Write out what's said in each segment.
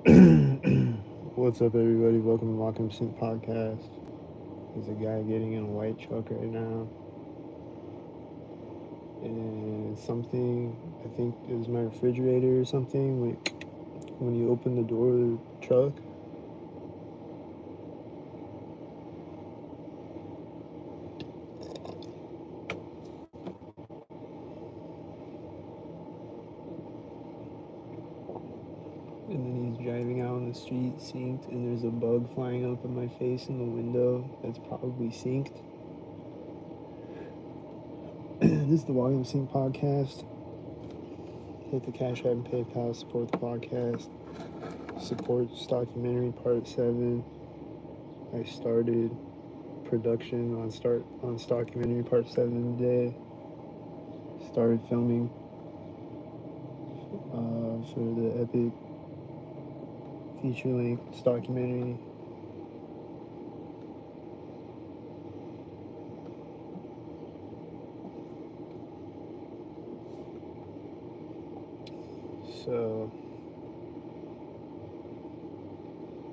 What's up, everybody? Welcome to walknupsyncpodcast. There's a guy getting in a white truck right now, and something I think it was my refrigerator or something. Like when you open the door of the truck, and then he's driving out on the street, synced, and there's a bug flying up in my face in the window. That's probably synced. This is the Walk Up Sync podcast. Hit the Cash App and PayPal. Support the podcast. Support this documentary part 7. I started production on documentary part 7 today. Started filming for the epic feature-length documentary. So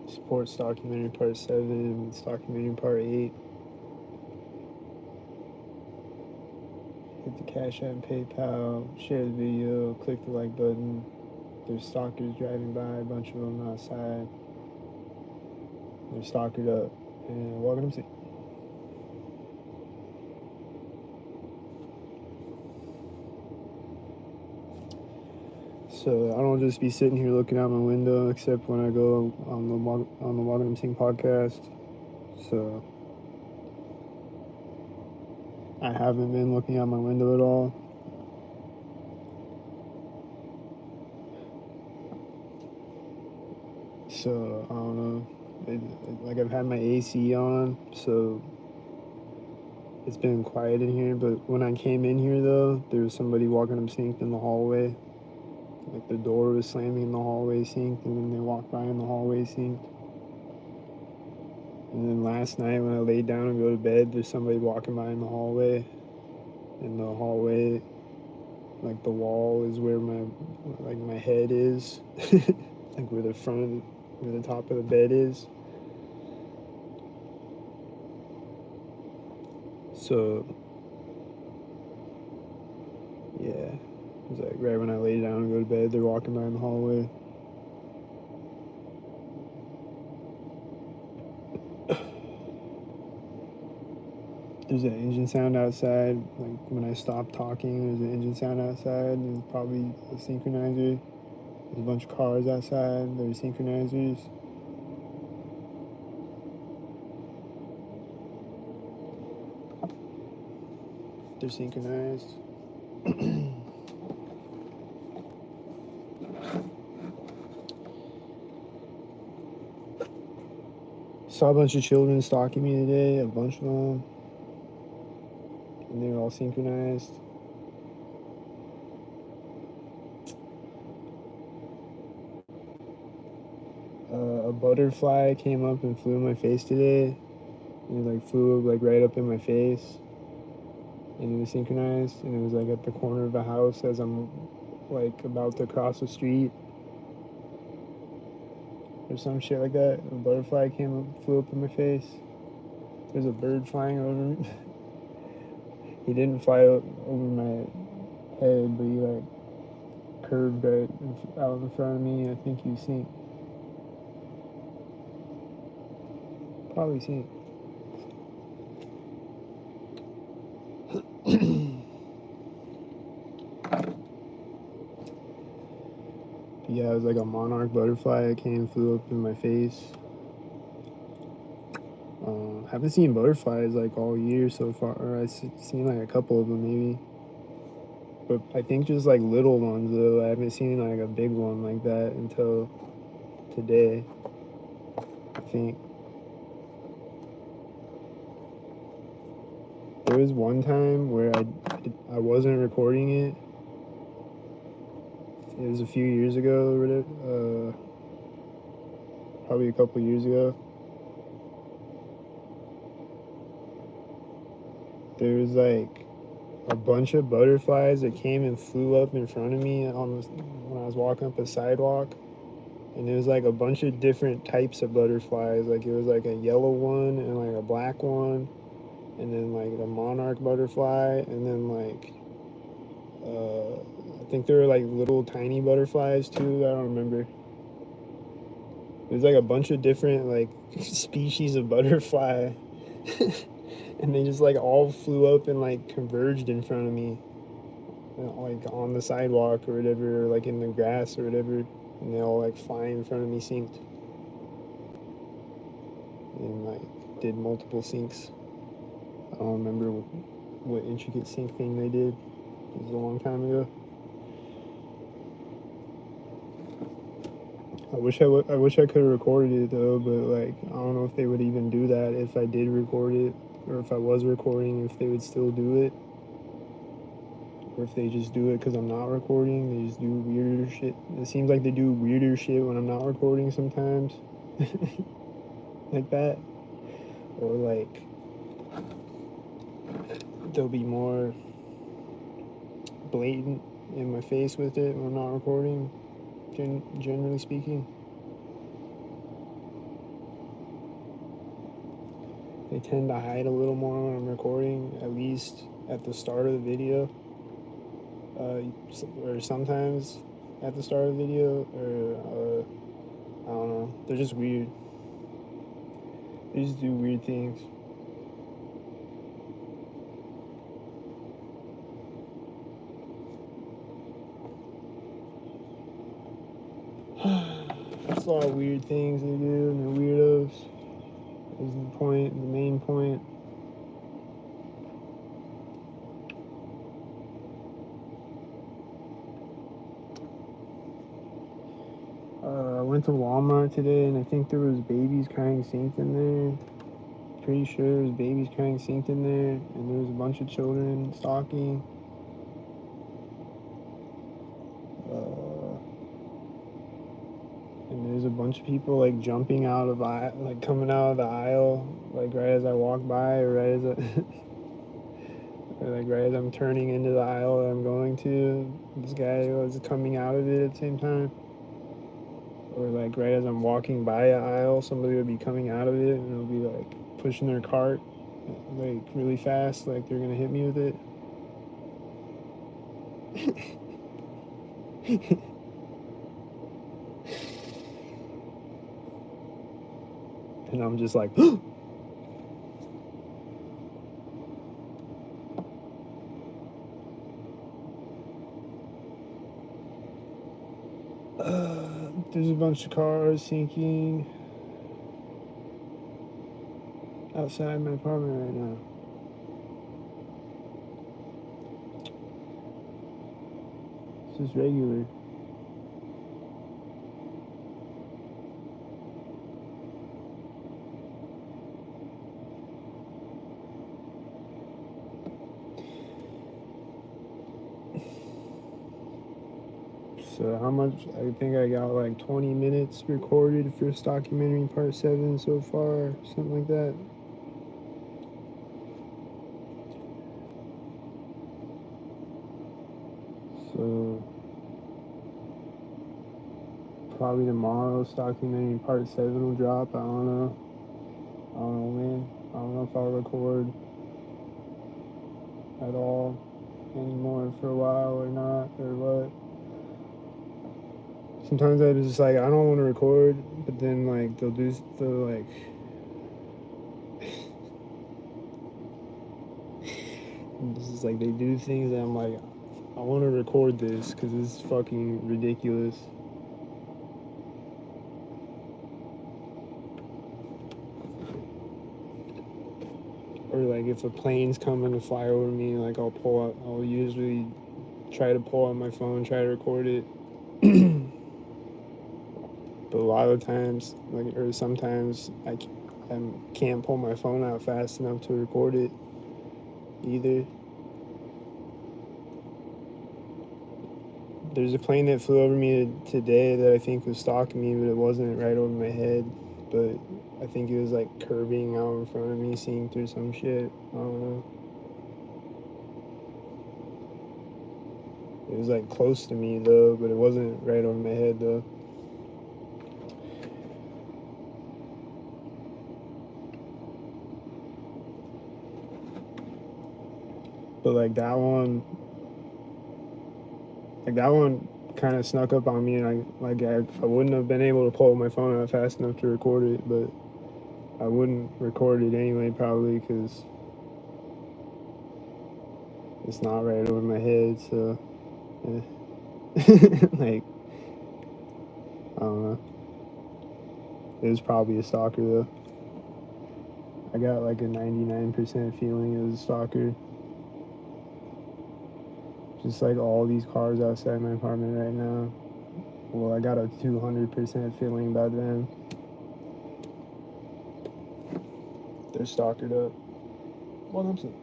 support documentary part 7, documentary part 8. Hit the Cash App and PayPal, share the video, click the like button. There's stalkers driving by, a bunch of them outside. They're stalkered up, and welcome to. So I don't just be sitting here looking out my window, except when I go on the Walk Up Sync podcast. So I haven't been looking out my window at all. So I don't know. Like I've had my AC on, so it's been quiet in here. But when I came in here, though, there was somebody walking up synced in the hallway. Like the door was slamming in the hallway synced, and then they walked by in the hallway synced. And then last night when I laid down and go to bed, there's somebody walking by in the hallway. In the hallway, like the wall is where my head is, like where the top of the bed is. So yeah, it was like right when I lay down and go to bed, they're walking by in the hallway. There's an engine sound outside. Like when I stop talking, there's an engine sound outside, and probably a synchronizer. There's a bunch of cars outside. There's synchronizers. They're synchronized. Saw a bunch of children stalking me today, a bunch of them, and they were all synchronized. A butterfly came up and flew in my face today. And it like flew like right up in my face, and it was synchronized, and it was like at the corner of a house as I'm like about to cross the street or some shit like that. A butterfly flew up in my face. There's a bird flying over me. He didn't fly over my head, but he like curved right out in front of me. I think you've seen, probably seen. Yeah, it was like a monarch butterfly that came and flew up in my face. Haven't seen butterflies like all year so far. Or I've seen like a couple of them maybe. But I think just like little ones though. I haven't seen like a big one like that until today, I think. There was one time where I wasn't recording it. It was a few years ago, probably a couple years ago. There was like a bunch of butterflies that came and flew up in front of me when I was walking up a sidewalk. And there was like a bunch of different types of butterflies. Like it was like a yellow one and like a black one, and then like the monarch butterfly, and then like I think there were like little tiny butterflies too. I don't remember. There's like a bunch of different like species of butterfly, and they just like all flew up and like converged in front of me, like on the sidewalk or whatever, or like in the grass or whatever, and they all like fly in front of me, synced, and like did multiple syncs. I don't remember what intricate sync thing they did. It was a long time ago. I wish I could have recorded it though, but like I don't know if they would even do that if I did record it, or if I was recording, if they would still do it, or if they just do it because I'm not recording. They just do weirder shit. It seems like they do weirder shit when I'm not recording sometimes, like that, or like they'll be more blatant in my face with it when I'm not recording. Generally speaking, they tend to hide a little more when I'm recording, at least at the start of the video, or sometimes at the start of the video, or I don't know. They're just weird. They just do weird things. That's a lot of weird things they do, and they're weirdos. Is the point, the main point. I went to Walmart today, and I think there was babies crying synced in there. Pretty sure there was babies crying synced in there, and there was a bunch of children stalking. And there's a bunch of people like jumping out of like coming out of the aisle, like right as I walk by, or right as I, or like right as I'm turning into the aisle that I'm going to. This guy was coming out of it at the same time, or like right as I'm walking by an aisle, somebody would be coming out of it, and it'll be like pushing their cart like really fast, like they're gonna hit me with it. And I'm just like, there's a bunch of cars sinking outside my apartment right now. This is regular. So how much? I think I got like 20 minutes recorded for this documentary part 7 so far, something like that. So probably tomorrow documentary part 7 will drop. I don't know. I don't know, man. I don't know if I'll record at all anymore for a while or not, or what. Sometimes I just like, I don't want to record, but then like they'll like this is like they do things that I'm like, I want to record this because this is fucking ridiculous. Or like if a plane's coming to fly over me, like I'll usually try to pull out my phone, try to record it. But a lot of times, like, or sometimes I can't pull my phone out fast enough to record it either. There's a plane that flew over me today that I think was stalking me, but it wasn't right over my head. But I think it was like curving out in front of me, seeing through some shit. I don't know. It was like close to me though, but it wasn't right over my head though. But like that one kind of snuck up on me, and I wouldn't have been able to pull my phone out fast enough to record it, but I wouldn't record it anyway, probably, because it's not right over my head, so, like, I don't know. It was probably a stalker, though. I got like a 99% feeling it was a stalker. Just like all these cars outside my apartment right now. Well, I got a 200% feeling about them. They're stalkered up. Walknupsync.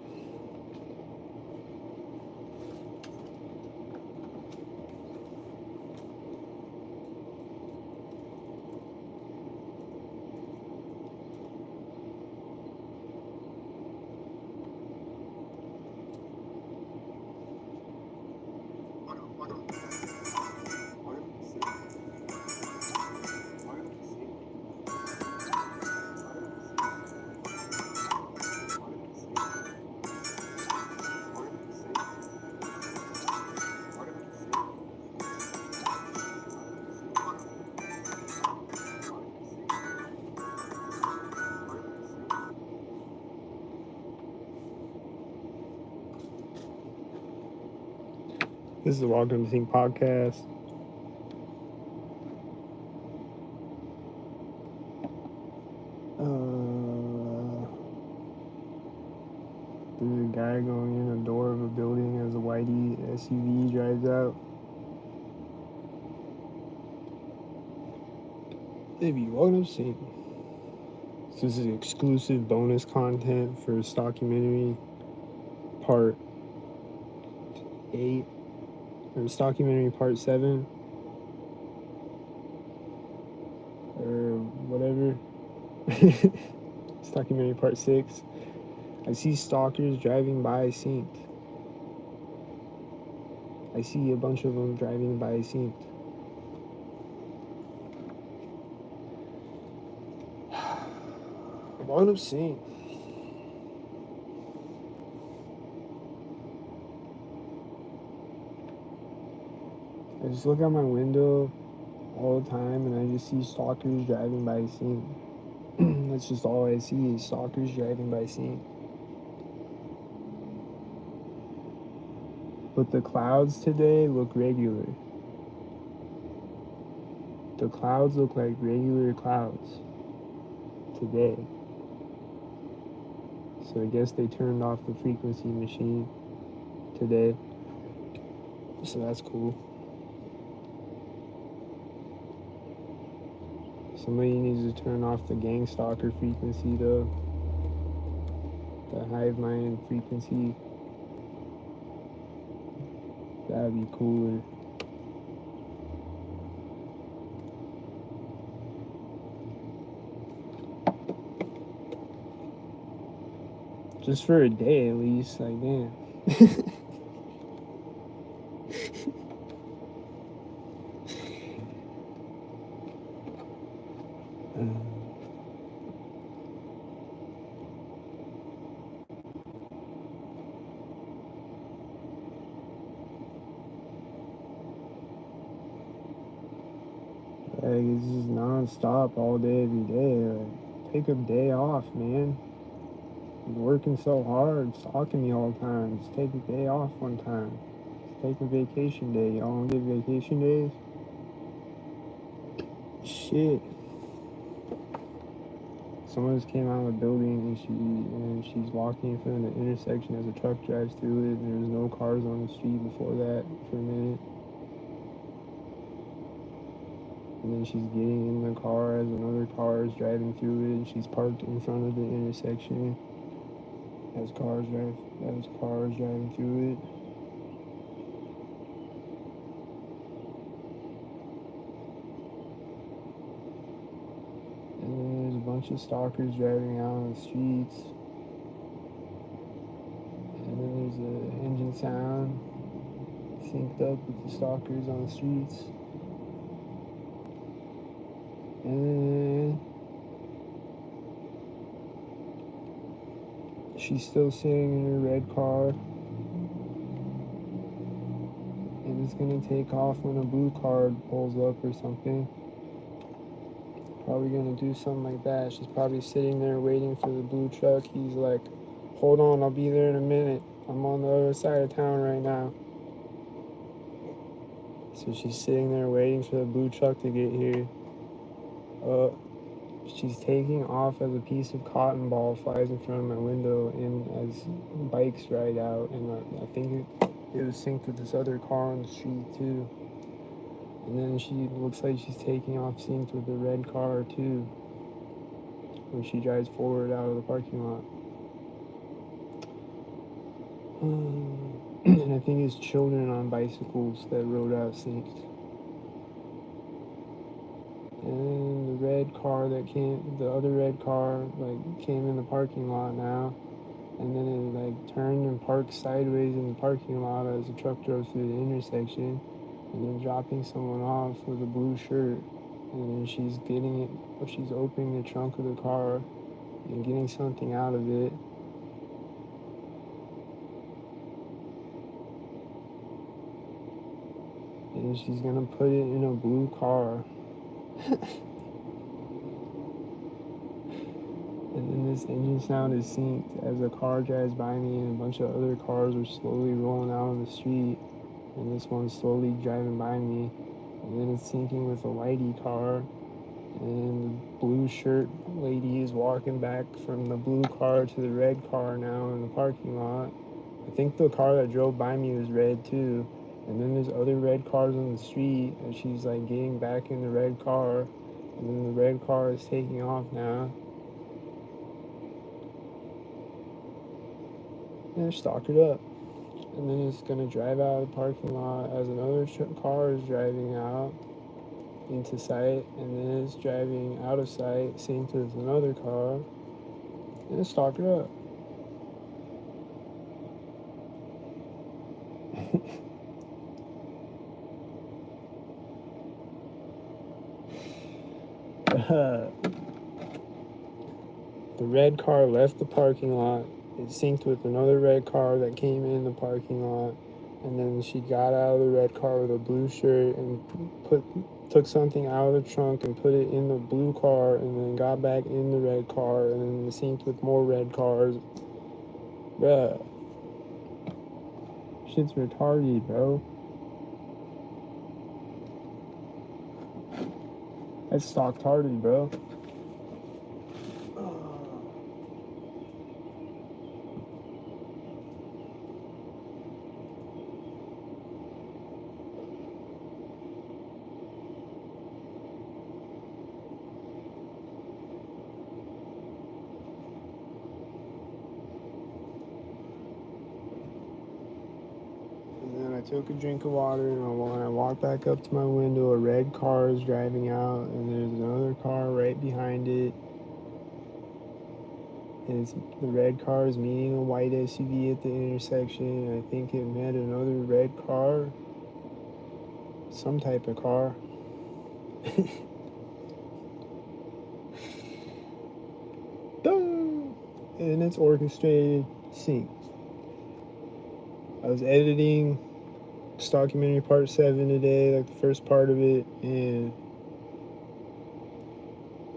This is the walknupsyncpodcast. There's a guy going in the door of a building as a whitey SUV drives out. Maybe walknupsync. So this is exclusive bonus content for Stockumentary Part 8. Or Stockumentary Part 7. Or whatever. Stockumentary Part 6. I see stalkers driving by synced. I see a bunch of them driving by synced. Walknupsync. I just look out my window all the time and I just see stalkers driving by synced. That's just all I see is stalkers driving by synced. But the clouds today look regular. The clouds look like regular clouds today. So I guess they turned off the frequency machine today. So that's cool. Somebody needs to turn off the gang stalker frequency though. The hive mind frequency. That'd be cooler. Just for a day at least, like damn. Like, it's just non-stop all day, every day. Like, take a day off, man. You're working so hard, stalking me all the time. Just take a day off one time. Just take a vacation day. Y'all don't get vacation days? Shit. Someone just came out of a building and she's walking in front of the intersection as a truck drives through it, and there was no cars on the street before that for a minute. And then she's getting in the car as another car is driving through it, and she's parked in front of the intersection as cars driving through it. And then there's a bunch of stalkers driving out on the streets. And then there's an engine sound synced up with the stalkers on the streets. And then she's still sitting in her red car She's gonna take off when a blue car pulls up or something. Probably gonna do something like that. She's probably sitting there waiting for the blue truck. He's like, hold on, I'll be there in a minute. I'm on the other side of town right now. So she's sitting there waiting for the blue truck to get here. She's taking off as a piece of cotton ball flies in front of my window and as bikes ride out. And I think it was synced with this other car on the street too. And then she looks like she's taking off synced with the red car too when she drives forward out of the parking lot. And I think it's children on bicycles that rode out synced. And the red car that came, the other red car, like, came in the parking lot now. And then it, like, turned and parked sideways in the parking lot as the truck drove through the intersection. And then dropping someone off with a blue shirt. And then she's she's opening the trunk of the car and getting something out of it. And she's gonna put it in a blue car. And then this engine sound is synced as a car drives by me and a bunch of other cars are slowly rolling out on the street. And this one's slowly driving by me. And then it's syncing with a whitey car. And the blue shirt lady is walking back from the blue car to the red car now in the parking lot. I think the car that drove by me was red too. And then there's other red cars on the street and she's like getting back in the red car. And then the red car is taking off now. And stock it up. And then it's gonna drive out of the parking lot as another car is driving out into sight, and then it's driving out of sight, synced with another car, and stock it up. The red car left the parking lot. It synced with another red car that came in the parking lot, and then she got out of the red car with a blue shirt and took something out of the trunk and put it in the blue car, and then got back in the red car, and then synced with more red cars. Bruh. Shit's retarded, bro. That's stock retarded, bro. I took a drink of water, and when I walked back up to my window, a red car is driving out, and there's another car right behind it. And the red car is meeting a white SUV at the intersection, and I think it met another red car. Some type of car. And it's orchestrated sync. I was editing this documentary part 7 today, like the first part of it, and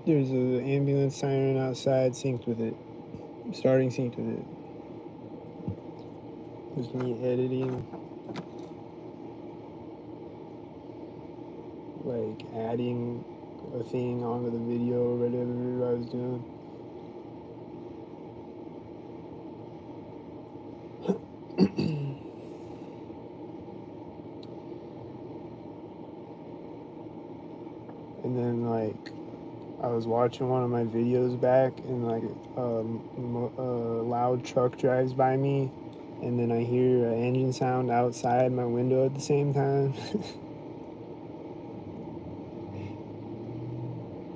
there's an ambulance siren outside synced with it. Starting synced with it. It was me editing, like adding a thing onto the video or whatever I was doing. And then, like, I was watching one of my videos back, and like a loud truck drives by me, and then I hear an engine sound outside my window at the same time.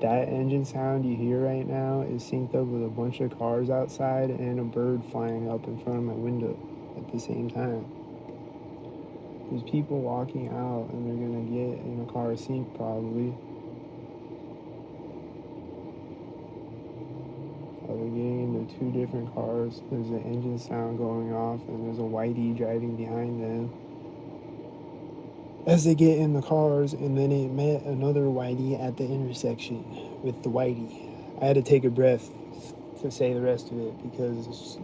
That engine sound you hear right now is synced up with a bunch of cars outside and a bird flying up in front of my window at the same time. There's people walking out, and they're gonna get in a car sync probably. They're getting into 2 different cars. There's an engine sound going off, and there's a whitey driving behind them. as they get in the cars, and then it met another whitey at the intersection with the whitey. I had to take a breath to say the rest of it because,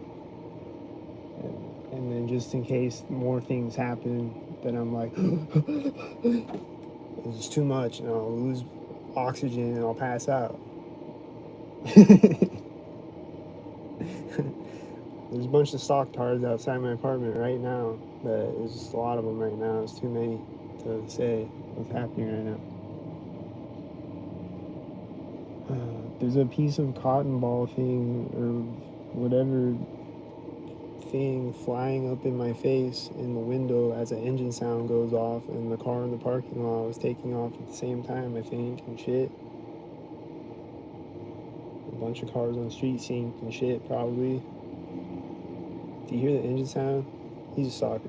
and then just in case more things happen, then I'm like, it's too much, and I'll lose oxygen and I'll pass out. There's a bunch of stock cars outside my apartment right now. There's just a lot of them right now. It's too many to say what's happening right now. There's a piece of cotton ball thing or whatever thing flying up in my face in the window as an engine sound goes off, and the car in the parking lot was taking off at the same time, I think, and shit. A bunch of cars on the street synced and shit, probably. Do you hear the engine sound? He's a stalker.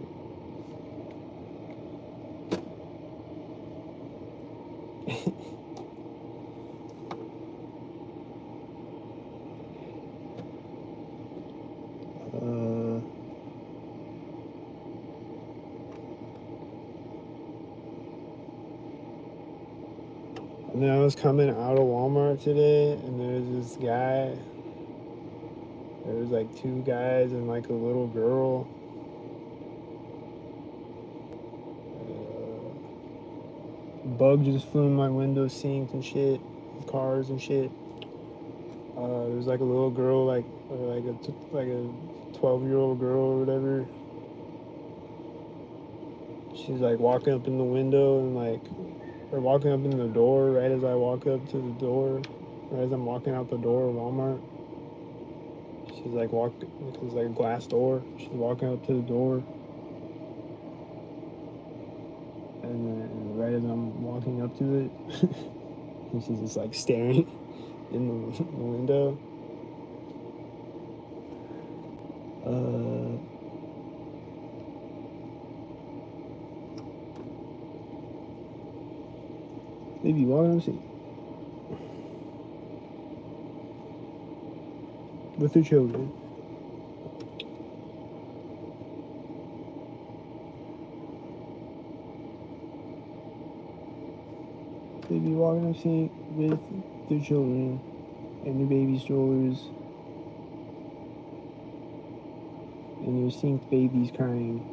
And then I was coming out of Walmart today, and there's this guy. There was like two guys and like a little girl. Bug just flew in my window, synced and shit, cars and shit. There was like a little girl, like a 12-year-old girl or whatever. She's like walking up in the window and or walking up in the door right as I walk up to the door, right as I'm walking out the door of Walmart. She's like it's like a glass door. She's walking up to the door, and then right as I'm walking up to it, and she's just like staring in the window. Maybe walking up with her children. They be walking up with their children and their baby strollers and their synced babies crying.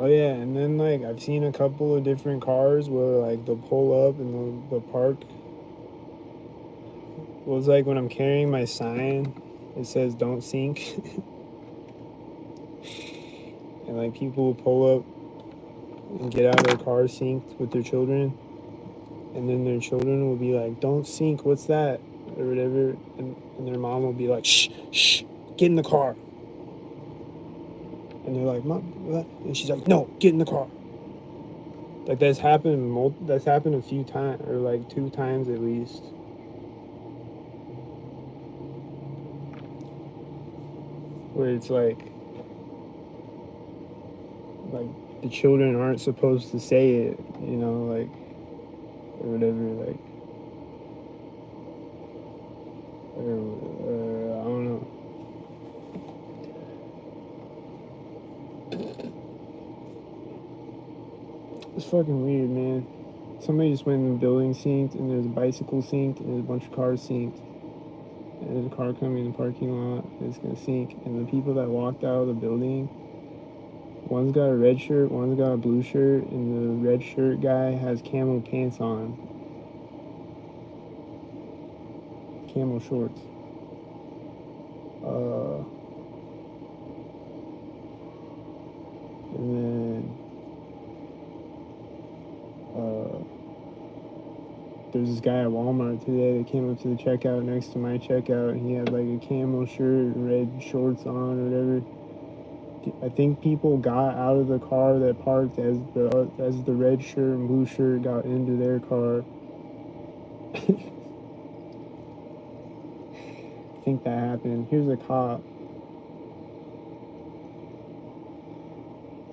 Oh yeah, and then like I've seen a couple of different cars where like they'll pull up and they'll park. Well, it's like when I'm carrying my sign, it says "Don't sink," and like people will pull up and get out of their car synced with their children, and then their children will be like, "Don't sink, what's that?" or whatever, and their mom will be like, "Shh, get in the car." And they're like, "Mom, what?" And she's like, "No, get in the car." Like that's happened a few times, or like 2 times at least. Where it's like the children aren't supposed to say it, or whatever, or I don't know. It's fucking weird, man. Somebody just went in the building synced, and there's a bicycle synced, and there's a bunch of cars synced. And there's a car coming in the parking lot, and it's gonna sync. And the people that walked out of the building, one's got a red shirt, one's got a blue shirt, and the red shirt guy has camo pants on. Camo shorts. And then there's this guy at Walmart today that came up to the checkout next to my checkout, and he had like a camo shirt and red shorts on or whatever. I think people got out of the car that parked as the red shirt and blue shirt got into their car. I think that happened. Here's a cop.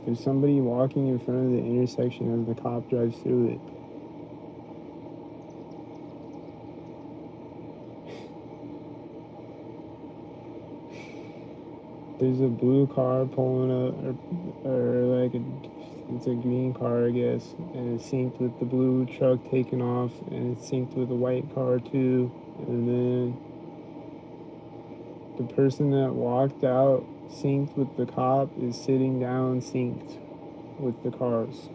There's somebody walking in front of the intersection as the cop drives through it. There's a blue car pulling up, or like it's a green car, I guess, and it's synced with the blue truck taking off, and it's synced with the white car too. And then the person that walked out synced with the cop is sitting down synced with the cars.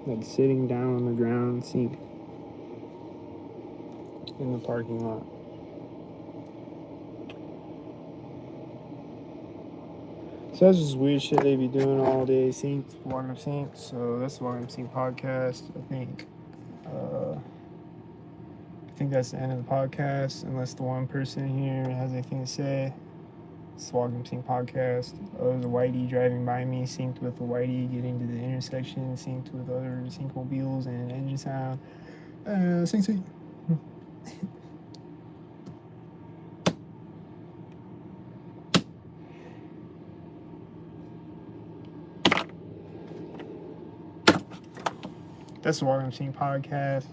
Like sitting down on the ground synced in the parking lot. So that's just weird shit they be doing all day, synced, walking up synced. So that's the Walking Up Sync podcast. I think that's the end of the podcast, unless the one person here has anything to say. It's the Walking Up Sync podcast. There's a whitey driving by me, synced with the whitey getting to the intersection, synced with other syncmobiles and engine sound. Sync. That's the Walking Up Sync podcast.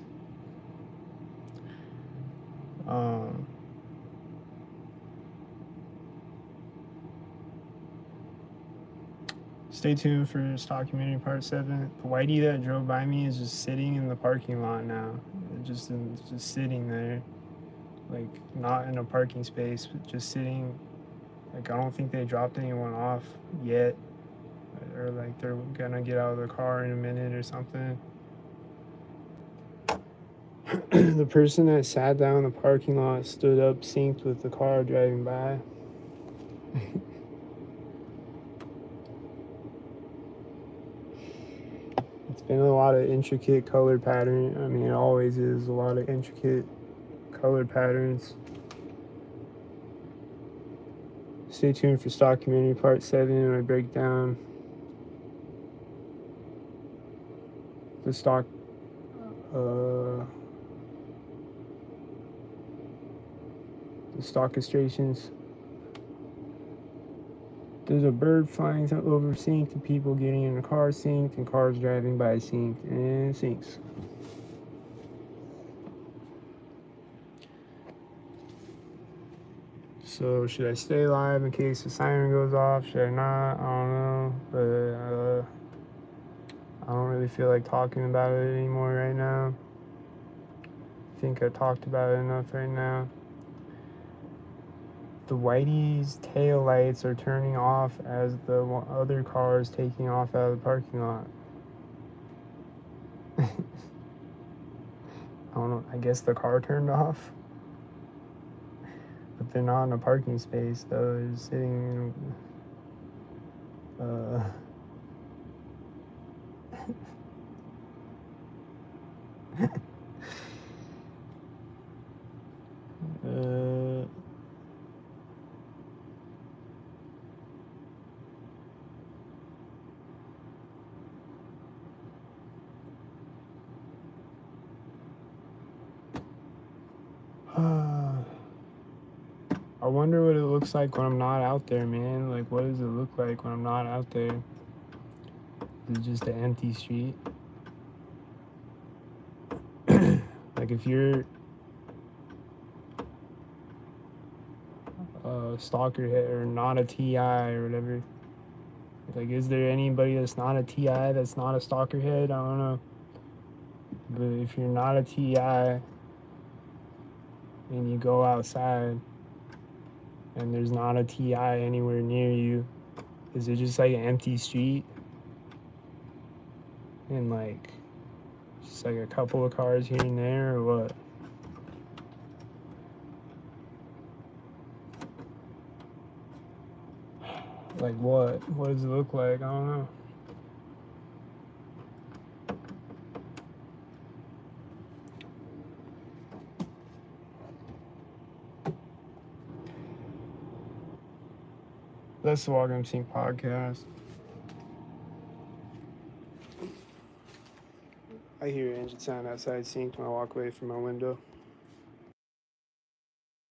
Stay tuned for this documentary part 7. The whitey that drove by me is just sitting in the parking lot now. Just sitting there. Like, not in a parking space, but just sitting. Like, I don't think they dropped anyone off yet. Or, like, they're gonna get out of the car in a minute or something. The person that sat down in the parking lot stood up, synced with the car driving by. It's been a lot of intricate color pattern. I mean, it always is a lot of intricate color patterns. Stay tuned for documentary part 7 when I break down the stock orchestrations. There's a bird flying over synced, and people getting in the car synced, and cars driving by synced, and syncs. So should I stay live in case the siren goes off? Should I not? I don't know. But I don't really feel like talking about it anymore right now. I think I talked about it enough right now. The whitey's tail lights are turning off as the other car is taking off out of the parking lot. I don't know. I guess the car turned off. But they're not in a parking space, though. They're just sitting in I wonder what it looks like when I'm not out there, man. Like, what does it look like when I'm not out there? Is it just an empty street? Like, if you're a stalker hit or not a TI or whatever, like, is there anybody that's not a TI that's not a stalker head? I don't know. But if you're not a TI and you go outside and there's not a TI anywhere near you, is it just like an empty street? And like, just like a couple of cars here and there, or what? Like what? What does it look like? I don't know. That's the Walking Up Sync podcast. I hear engine sound outside synced when I walk away from my window.